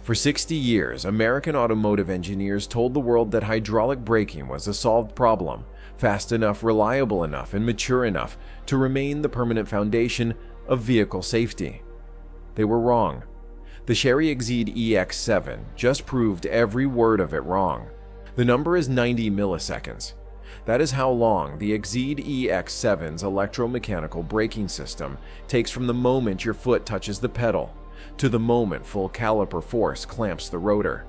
For 60 years, American automotive engineers told the world that hydraulic braking was a solved problem, fast enough, reliable enough, and mature enough to remain the permanent foundation of vehicle safety. They were wrong. The Chery Exeed EX7 just proved every word of it wrong. The number is 90 milliseconds. That is how long the Exeed EX7's electromechanical braking system takes from the moment your foot touches the pedal to the moment full caliper force clamps the rotor.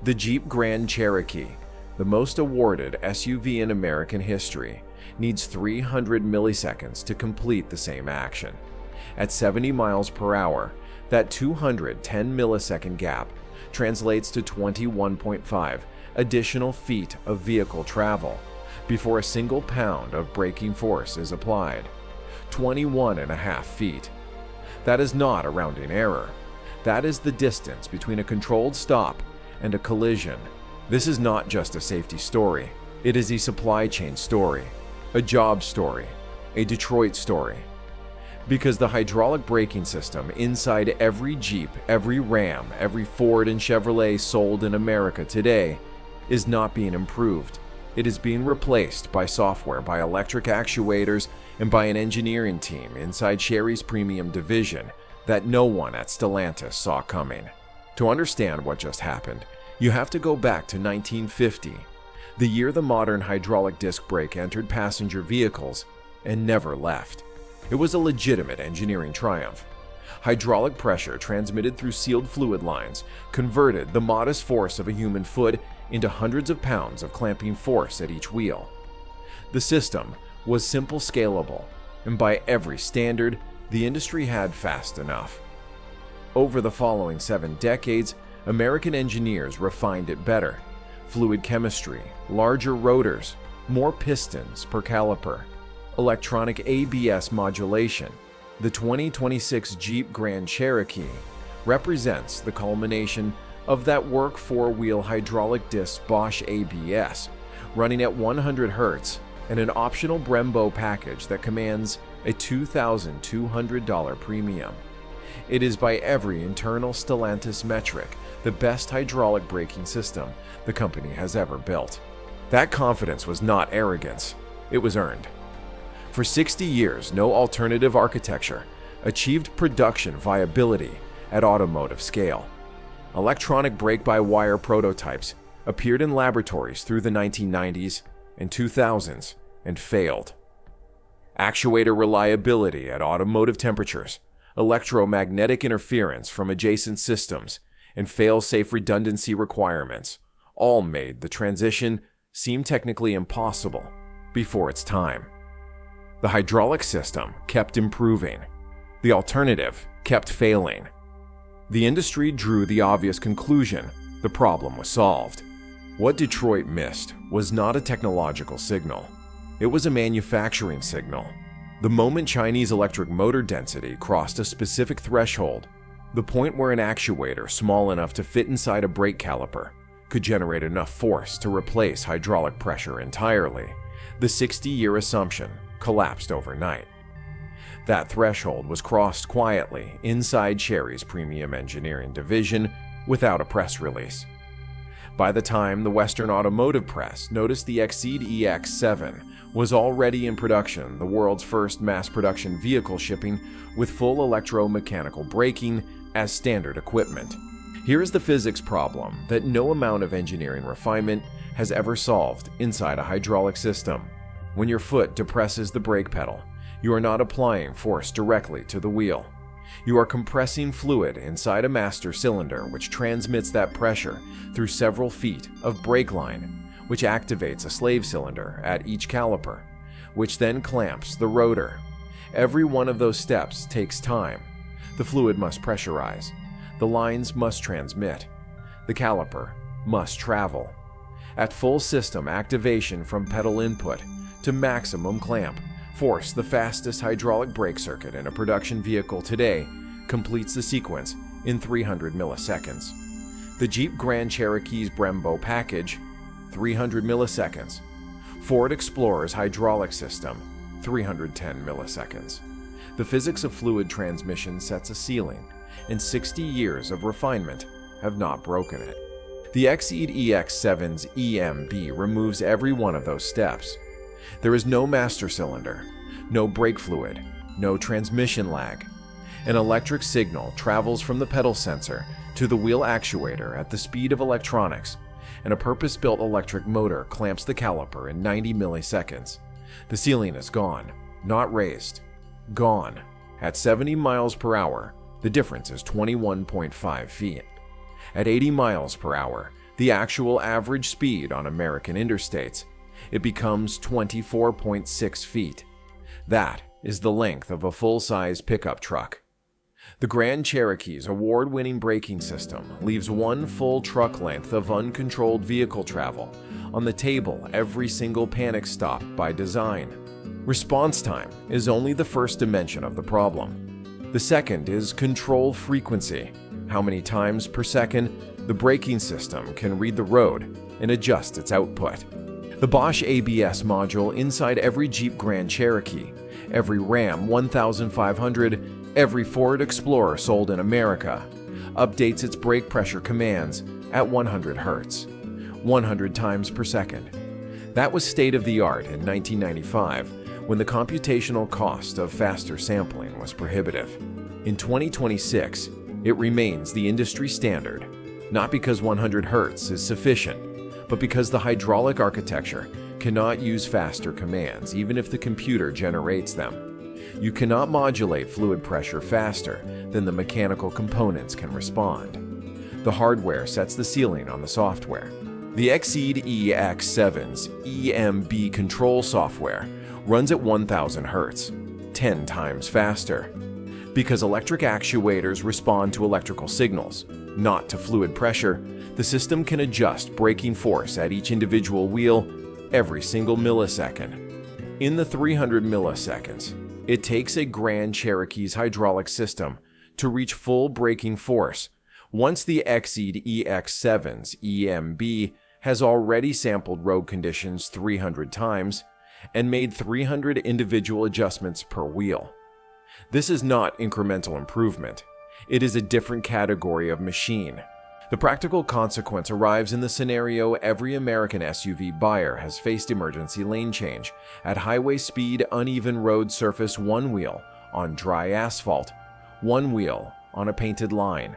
The Jeep Grand Cherokee, the most awarded SUV in American history, needs 300 milliseconds to complete the same action. At 70 miles per hour, that 210 millisecond gap translates to 21.5 additional feet of vehicle travel before a single pound of braking force is applied. 21.5 feet. That is not a rounding error. That is the distance between a controlled stop and a collision. This is not just a safety story. It is a supply chain story, a job story, a Detroit story. Because the hydraulic braking system inside every Jeep, every Ram, every Ford and Chevrolet sold in America today is not being improved. It is being replaced by software, by electric actuators, and by an engineering team inside Chery's premium division that no one at Stellantis saw coming. To understand what just happened, you have to go back to 1950, the year the modern hydraulic disc brake entered passenger vehicles and never left. It was a legitimate engineering triumph. Hydraulic pressure transmitted through sealed fluid lines converted the modest force of a human foot into hundreds of pounds of clamping force at each wheel. The system was simple, scalable, and by every standard, the industry had fast enough. Over the following 7 decades, American engineers refined it better. Fluid chemistry, larger rotors, more pistons per caliper, electronic ABS modulation. The 2026 Jeep Grand Cherokee represents the culmination of that work. 4-wheel hydraulic disc Bosch ABS, running at 100 Hz, and an optional Brembo package that commands a $2,200 premium. It is by every internal Stellantis metric the best hydraulic braking system the company has ever built. That confidence was not arrogance, it was earned. For 60 years, no alternative architecture achieved production viability at automotive scale. Electronic brake-by-wire prototypes appeared in laboratories through the 1990s and 2000s and failed. Actuator reliability at automotive temperatures, electromagnetic interference from adjacent systems, and fail-safe redundancy requirements all made the transition seem technically impossible before its time. The hydraulic system kept improving. The alternative kept failing. The industry drew the obvious conclusion: the problem was solved. What Detroit missed was not a technological signal. It was a manufacturing signal. The moment Chinese electric motor density crossed a specific threshold, the point where an actuator small enough to fit inside a brake caliper could generate enough force to replace hydraulic pressure entirely, the 60-year assumption collapsed overnight. That threshold was crossed quietly inside Chery's premium engineering division without a press release. By the time the Western automotive press noticed the Exeed EX7 was already in production, the world's first mass production vehicle shipping with full electromechanical braking as standard equipment. Here is the physics problem that no amount of engineering refinement has ever solved inside a hydraulic system. When your foot depresses the brake pedal, you are not applying force directly to the wheel. You are compressing fluid inside a master cylinder which transmits that pressure through several feet of brake line, which activates a slave cylinder at each caliper, which then clamps the rotor. Every one of those steps takes time. The fluid must pressurize. The lines must transmit. The caliper must travel. At full system activation from pedal input to maximum clamp force, the fastest hydraulic brake circuit in a production vehicle today completes the sequence in 300 milliseconds. The Jeep Grand Cherokee's Brembo package, 300 milliseconds. Ford Explorer's hydraulic system, 310 milliseconds. The physics of fluid transmission sets a ceiling, and 60 years of refinement have not broken it. The Exceed EX7's EMB removes every one of those steps. There is no master cylinder, no brake fluid, no transmission lag. An electric signal travels from the pedal sensor to the wheel actuator at the speed of electronics, and a purpose-built electric motor clamps the caliper in 90 milliseconds. The ceiling is gone, not raised. Gone. At 70 miles per hour, the difference is 21.5 feet. At 80 miles per hour, the actual average speed on American interstates, it becomes 24.6 feet. That is the length of a full-size pickup truck. The Grand Cherokee's award-winning braking system leaves one full truck length of uncontrolled vehicle travel on the table every single panic stop by design. Response time is only the first dimension of the problem. The second is control frequency, how many times per second the braking system can read the road and adjust its output. The Bosch ABS module inside every Jeep Grand Cherokee, every Ram 1500, every Ford Explorer sold in America, updates its brake pressure commands at 100 Hz, 100 times per second. That was state-of-the-art in 1995, when the computational cost of faster sampling was prohibitive. In 2026, it remains the industry standard, not because 100 Hz is sufficient, but because the hydraulic architecture cannot use faster commands even if the computer generates them. You cannot modulate fluid pressure faster than the mechanical components can respond. The hardware sets the ceiling on the software. The Exceed EX7's EMB control software runs at 1000 Hz, 10 times faster. Because electric actuators respond to electrical signals, not to fluid pressure, the system can adjust braking force at each individual wheel every single millisecond. In the 300 milliseconds, it takes a Grand Cherokee's hydraulic system to reach full braking force once the Exceed EX7's EMB has already sampled road conditions 300 times and made 300 individual adjustments per wheel. This is not incremental improvement. It is a different category of machine. The practical consequence arrives in the scenario every American SUV buyer has faced: emergency lane change at highway speed, uneven road surface, one wheel on dry asphalt, one wheel on a painted line.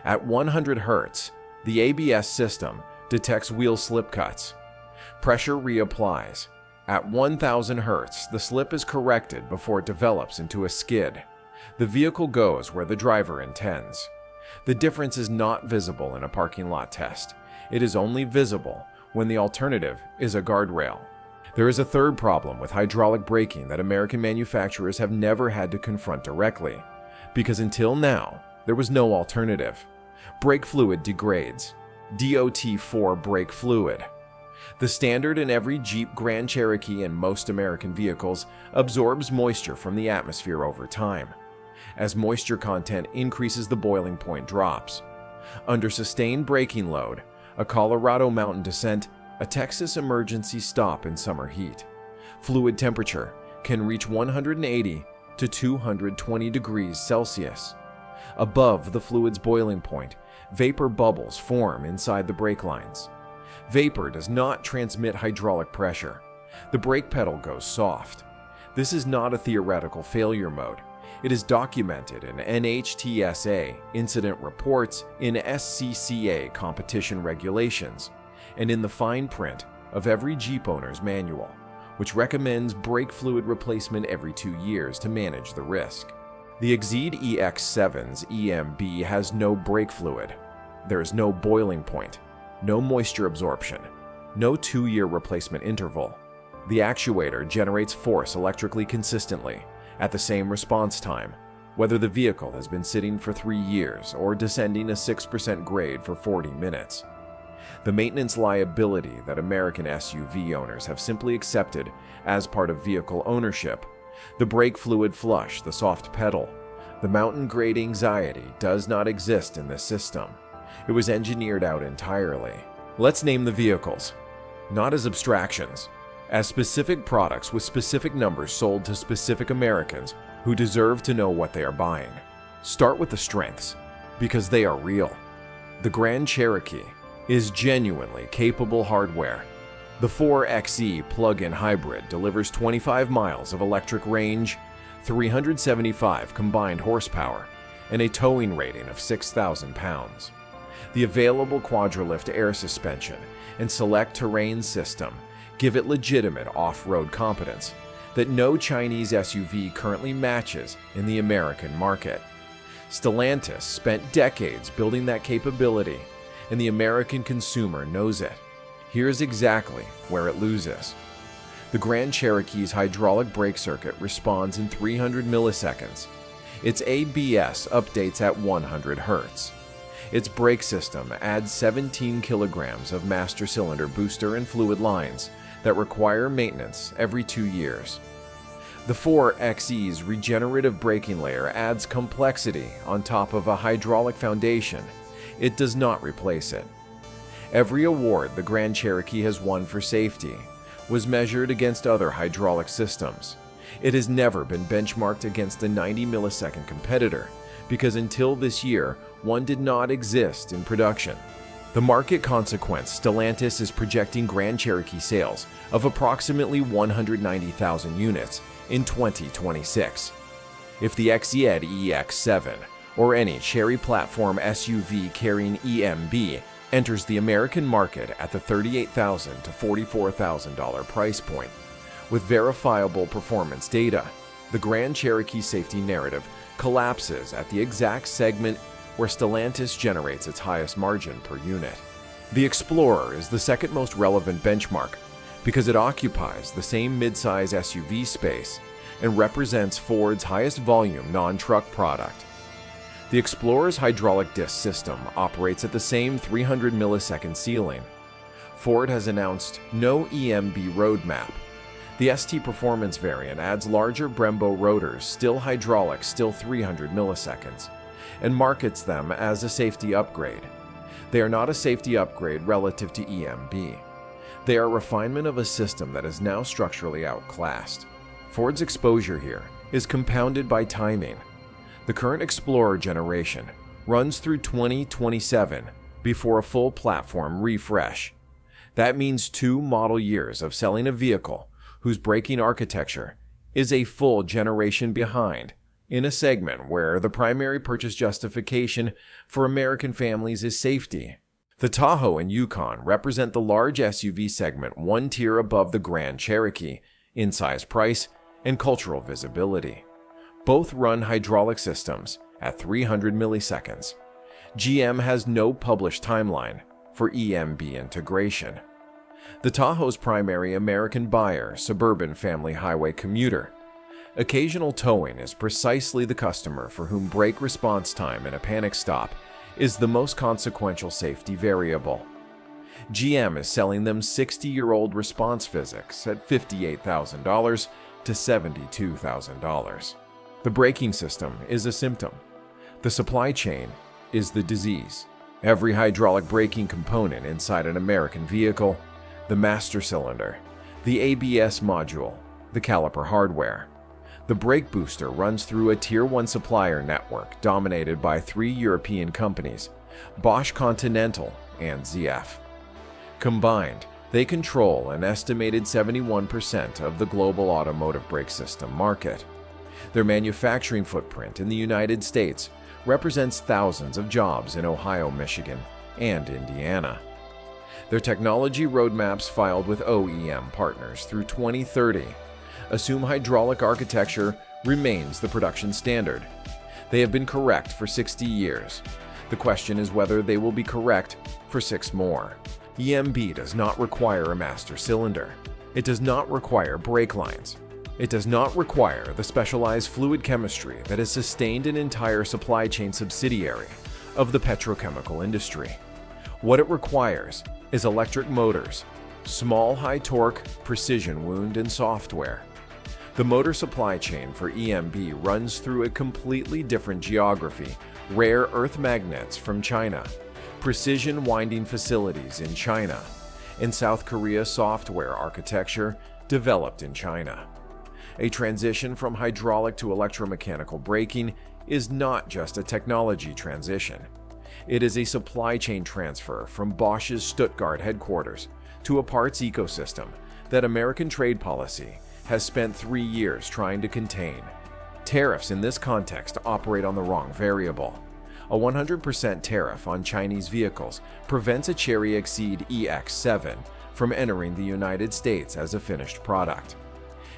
At 100 Hz, the ABS system detects wheel slip cuts. Pressure reapplies. At 1000 Hz, the slip is corrected before it develops into a skid. The vehicle goes where the driver intends. The difference is not visible in a parking lot test. It is only visible when the alternative is a guardrail. There is a third problem with hydraulic braking that American manufacturers have never had to confront directly, because until now, there was no alternative. Brake fluid degrades. DOT4 brake fluid. The standard in every Jeep Grand Cherokee and most American vehicles absorbs moisture from the atmosphere over time. As moisture content increases, the boiling point drops. Under sustained braking load, a Colorado mountain descent, a Texas emergency stop in summer heat, fluid temperature can reach 180 to 220 degrees Celsius. Above the fluid's boiling point, vapor bubbles form inside the brake lines. Vapor does not transmit hydraulic pressure. The brake pedal goes soft. This is not a theoretical failure mode. It is documented in NHTSA incident reports, in SCCA competition regulations, and in the fine print of every Jeep owner's manual, which recommends brake fluid replacement every 2 years to manage the risk. The Exceed EX7's EMB has no brake fluid. There is no boiling point, no moisture absorption, no 2-year replacement interval. The actuator generates force electrically consistently at the same response time, whether the vehicle has been sitting for 3 years or descending a 6% grade for 40 minutes. The maintenance liability that American SUV owners have simply accepted as part of vehicle ownership, the brake fluid flush, the soft pedal, the mountain grade anxiety does not exist in this system. It was engineered out entirely. Let's name the vehicles, not as abstractions, as specific products with specific numbers sold to specific Americans who deserve to know what they are buying. Start with the strengths, because they are real. The Grand Cherokee is genuinely capable hardware. The 4xe plug-in hybrid delivers 25 miles of electric range, 375 combined horsepower, and a towing rating of 6,000 pounds. The available quadralift air suspension and select terrain system give it legitimate off-road competence that no Chinese SUV currently matches in the American market. Stellantis spent decades building that capability, and the American consumer knows it. Here's exactly where it loses. The Grand Cherokee's hydraulic brake circuit responds in 300 milliseconds. Its ABS updates at 100 Hz. Its brake system adds 17 kilograms of master cylinder booster and fluid lines that require maintenance every 2 years. The 4xe's regenerative braking layer adds complexity on top of a hydraulic foundation. It does not replace it. Every award the Grand Cherokee has won for safety was measured against other hydraulic systems. It has never been benchmarked against a 90 millisecond competitor because until this year, one did not exist in production. The market consequence, Stellantis is projecting Grand Cherokee sales of approximately 190,000 units in 2026. If the XZ EX7 or any Chery platform SUV carrying EMB enters the American market at the $38,000 to $44,000 price point, with verifiable performance data, the Grand Cherokee safety narrative collapses at the exact segment where Stellantis generates its highest margin per unit. The Explorer is the second most relevant benchmark because it occupies the same midsize SUV space and represents Ford's highest volume non-truck product. The Explorer's hydraulic disc system operates at the same 300 millisecond ceiling. Ford has announced no EMB roadmap. The ST Performance variant adds larger Brembo rotors, still hydraulic, still 300 milliseconds, and markets them as a safety upgrade. They are not a safety upgrade relative to EMB. They are a refinement of a system that is now structurally outclassed. Ford's exposure here is compounded by timing. The current Explorer generation runs through 2027 before a full platform refresh. That means 2 model years of selling a vehicle whose braking architecture is a full generation behind in a segment where the primary purchase justification for American families is safety. The Tahoe and Yukon represent the large SUV segment 1 tier above the Grand Cherokee in size, price, and cultural visibility. Both run hydraulic systems at 300 milliseconds. GM has no published timeline for EMB integration. The Tahoe's primary American buyer, suburban family highway commuter. Occasional towing is precisely the customer for whom brake response time in a panic stop is the most consequential safety variable. GM is selling them 60-year-old response physics at $58,000 to $72,000. The braking system is a symptom. The supply chain is the disease. Every hydraulic braking component inside an American vehicle, the master cylinder, the ABS module, the caliper hardware. The brake booster runs through a Tier 1 supplier network dominated by 3 European companies, Bosch Continental and ZF. Combined, they control an estimated 71% of the global automotive brake system market. Their manufacturing footprint in the United States represents thousands of jobs in Ohio, Michigan, and Indiana. Their technology roadmaps filed with OEM partners through 2030 assume hydraulic architecture remains the production standard. They have been correct for 60 years. The question is whether they will be correct for 6 more. EMB does not require a master cylinder. It does not require brake lines. It does not require the specialized fluid chemistry that has sustained an entire supply chain subsidiary of the petrochemical industry. What it requires is electric motors, small high torque, precision wound, and software. The motor supply chain for EMB runs through a completely different geography, rare earth magnets from China, precision winding facilities in China, and South Korea software architecture developed in China. A transition from hydraulic to electromechanical braking is not just a technology transition. It is a supply chain transfer from Bosch's Stuttgart headquarters to a parts ecosystem that American trade policy has spent 3 years trying to contain. Tariffs in this context operate on the wrong variable. A 100% tariff on Chinese vehicles prevents a Chery Exceed EX7 from entering the United States as a finished product.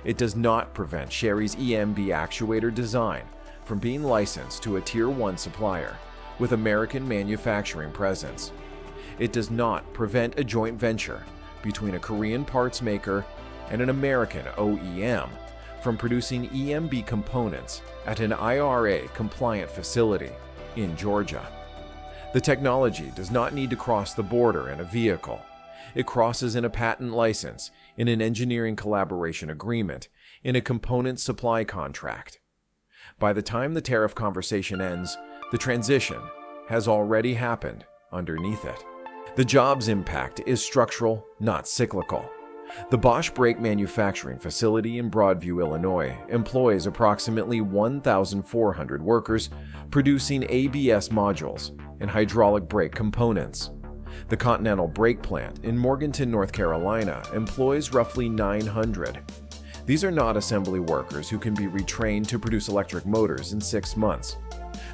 It does not prevent Chery's EMB actuator design from being licensed to a Tier 1 supplier with American manufacturing presence. It does not prevent a joint venture between a Korean parts maker and an American OEM from producing EMB components at an IRA-compliant facility in Georgia. The technology does not need to cross the border in a vehicle. It crosses in a patent license, in an engineering collaboration agreement, in a component supply contract. By the time the tariff conversation ends, the transition has already happened underneath it. The job's impact is structural, not cyclical. The Bosch brake manufacturing facility in Broadview, Illinois, employs approximately 1,400 workers producing ABS modules and hydraulic brake components. The Continental Brake Plant in Morganton, North Carolina, employs roughly 900. These are not assembly workers who can be retrained to produce electric motors in 6 months.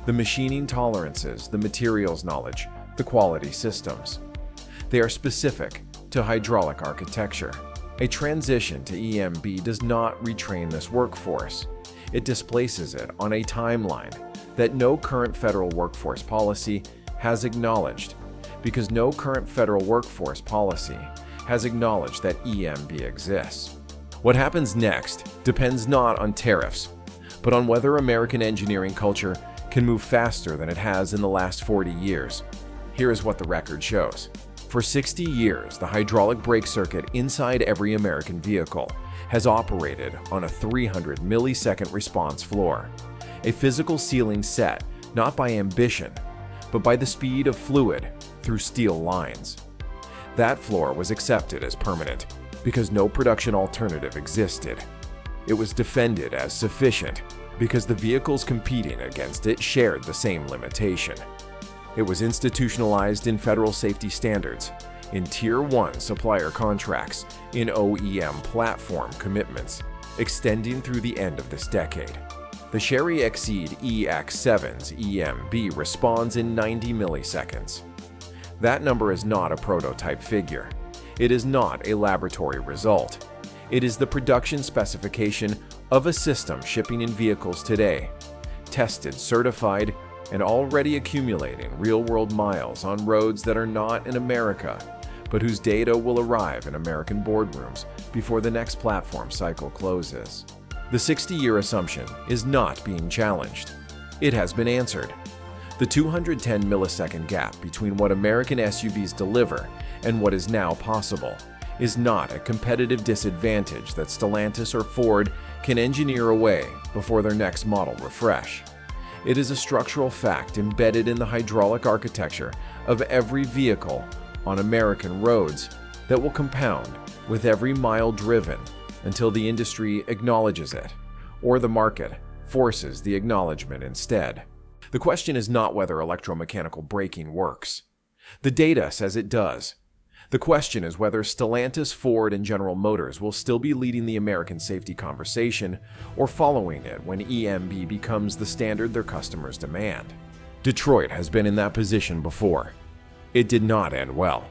The machining tolerances, the materials knowledge, the quality systems. They are specific to hydraulic architecture. A transition to EMB does not retrain this workforce. It displaces it on a timeline that no current federal workforce policy has acknowledged, because no current federal workforce policy has acknowledged that EMB exists. What happens next depends not on tariffs, but on whether American engineering culture can move faster than it has in the last 40 years. Here is what the record shows. For 60 years, the hydraulic brake circuit inside every American vehicle has operated on a 300 millisecond response floor, a physical ceiling set not by ambition, but by the speed of fluid through steel lines. That floor was accepted as permanent because no production alternative existed. It was defended as sufficient because the vehicles competing against it shared the same limitation. It was institutionalized in federal safety standards, in Tier 1 supplier contracts, in OEM platform commitments, extending through the end of this decade. The Chery Exceed EX7's EMB responds in 90 milliseconds. That number is not a prototype figure. It is not a laboratory result. It is the production specification of a system shipping in vehicles today, tested, certified, and already accumulating real-world miles on roads that are not in America, but whose data will arrive in American boardrooms before the next platform cycle closes. The 60-year assumption is not being challenged. It has been answered. The 210 millisecond gap between what American SUVs deliver and what is now possible is not a competitive disadvantage that Stellantis or Ford can engineer away before their next model refresh. It is a structural fact embedded in the hydraulic architecture of every vehicle on American roads that will compound with every mile driven until the industry acknowledges it, or the market forces the acknowledgement instead. The question is not whether electromechanical braking works. The data says it does. The question is whether Stellantis, Ford, and General Motors will still be leading the American safety conversation or following it when EMB becomes the standard their customers demand. Detroit has been in that position before. It did not end well.